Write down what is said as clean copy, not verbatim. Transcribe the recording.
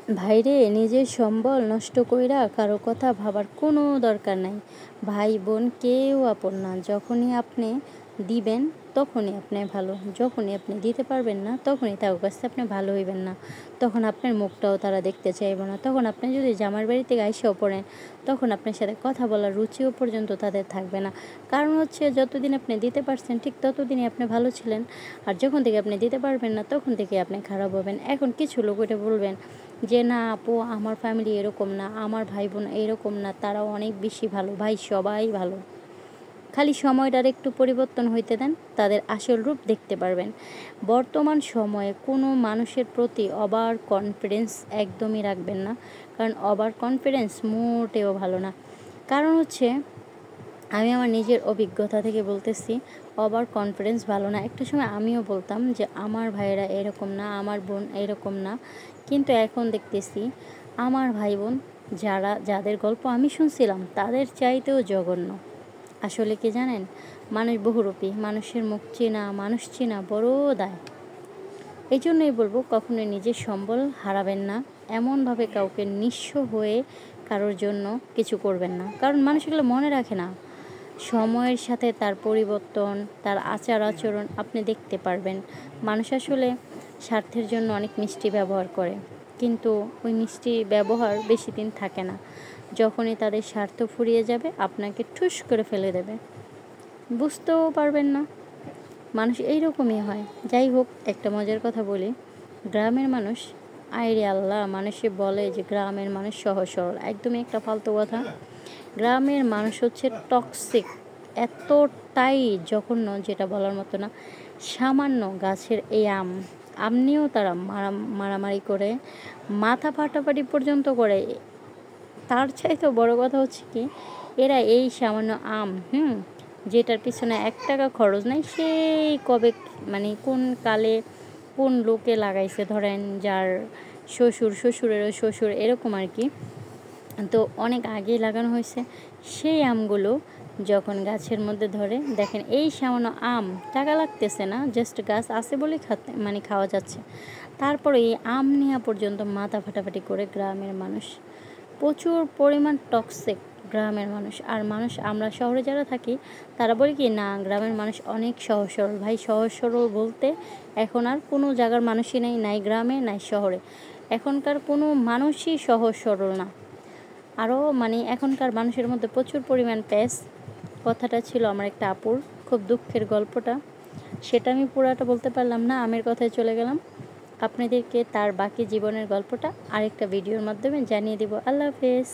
ভাইরে, নিজের সম্বল নষ্ট কইরা কারো কথা ভাবার কোনো দরকার নাই। ভাই বোন কেউ আপন না। যখনই আপনি দিবেন তখনই আপনি ভালো, যখনই আপনি দিতে পারবেন না তখনই তার কাছে আপনি ভালো হইবেন না। তখন আপনার মুখটাও তারা দেখতে চাইবে না। তখন আপনি যদি জামার বাড়ি থেকে আইসাও পড়েন, তখন আপনার সাথে কথা বলার রুচিও পর্যন্ত তাদের থাকবে না। কারণ হচ্ছে, যতদিন আপনি দিতে পারছেন ঠিক ততদিনই আপনি ভালো ছিলেন, আর যখন থেকে আপনি দিতে পারবেন না তখন থেকে আপনি খারাপ হবেন। এখন কিছু লোক এটা বলবেন যে, না আপু, আমার ফ্যামিলি এরকম না, আমার ভাই বোন এরকম না, তারাও অনেক বেশি ভালো। ভাই, সবাই ভালো, খালি সময়টার একটু পরিবর্তন হইতে দেন, তাদের আসল রূপ দেখতে পারবেন। বর্তমান সময়ে কোনো মানুষের প্রতি ওভার কনফিডেন্স একদমই রাখবেন না, কারণ ওভার কনফিডেন্স মোটেও ভালো না। কারণ হচ্ছে, আমি আমার নিজের অভিজ্ঞতা থেকে বলতেছি, ওভার কনফিডেন্স ভালো না। একটা সময় আমিও বলতাম যে আমার ভাইয়েরা এরকম না, আমার বোন এরকম না, কিন্তু এখন দেখতেছি আমার ভাই বোন যাদের গল্প আমি শুনছিলাম তাদের চাইতেও জঘন্য। আসলে কি জানেন, মানুষ বহুরূপী, মানুষের মুখ চেনা, মানুষ চেনা বড় দায়। এই জন্যই বলবো, কখনোই নিজের সম্বল হারাবেন না। এমনভাবে কাউকে নিঃস্ব হয়ে কারোর জন্য কিছু করবেন না, কারণ মানুষ এগুলো মনে রাখে না। সময়ের সাথে তার পরিবর্তন, তার আচার আচরণ আপনি দেখতে পারবেন। মানুষ আসলে স্বার্থের জন্য অনেক মিষ্টি ব্যবহার করে, কিন্তু ওই মিষ্টি ব্যবহার বেশি দিন থাকে না। যখনই তাদের স্বার্থ ফুরিয়ে যাবে, আপনাকে ঠুস করে ফেলে দেবে, বুঝতেও পারবেন না। মানুষ এইরকমই হয়। যাই হোক, একটা মজার কথা বলি। গ্রামের মানুষ, আইরে আল্লাহ, মানুষে বলে যে গ্রামের মানুষ সহজ সরল, একদমই একটা ফালতু কথা। গ্রামের মানুষ হচ্ছে টক্সিক, এতটাই জঘন্য যেটা বলার মতো না। সামান্য গাছের এই আম নিয়েও তারা মারামারি করে, মাথা ফাটাফাটি পর্যন্ত করে। তার চাইতেও বড় কথা হচ্ছে কি, এরা এই সামান্য আম যেটার পিছনে 1 টাকা খরচ নাই, সেই কবে মানে কোন কালে কোন লোকে লাগাইছে, ধরেন যার শ্বশুরেরও শ্বশুর এরকম আর কি, তো অনেক আগেই লাগানো হয়েছে। সেই আমগুলো যখন গাছের মধ্যে ধরে, দেখেন এই সামান্য আম, টাকা লাগতেছে না, জাস্ট গাছ আছে বলে খাওয়া যাচ্ছে। তারপরে এই আম নেওয়া পর্যন্ত মাথা ফাটাফাটি করে গ্রামের মানুষ। প্রচুর পরিমাণ টক্সিক গ্রামের মানুষ। আর আমরা শহরে যারা থাকি তারা বলি কি, না গ্রামের মানুষ অনেক সহজ সরল। ভাই, সহজ সরল বলতে এখন আর কোনো জায়গার মানুষই নেই, নাই গ্রামে নাই শহরে। এখনকার কোনো মানুষই সহজ সরল না। আরও এখনকার মানুষের মধ্যে প্রচুর পরিমাণ প্যাস। কথাটা ছিল আমার একটা আপুর, খুব দুঃখের গল্পটা, সেটা আমি পুরাটা বলতে পারলাম না, আমের কথায় চলে গেলাম। আপনাদেরকে তার বাকি জীবনের গল্পটা আরেকটা ভিডিওর মাধ্যমে জানিয়ে দেব। আল্লাহ হাফেজ।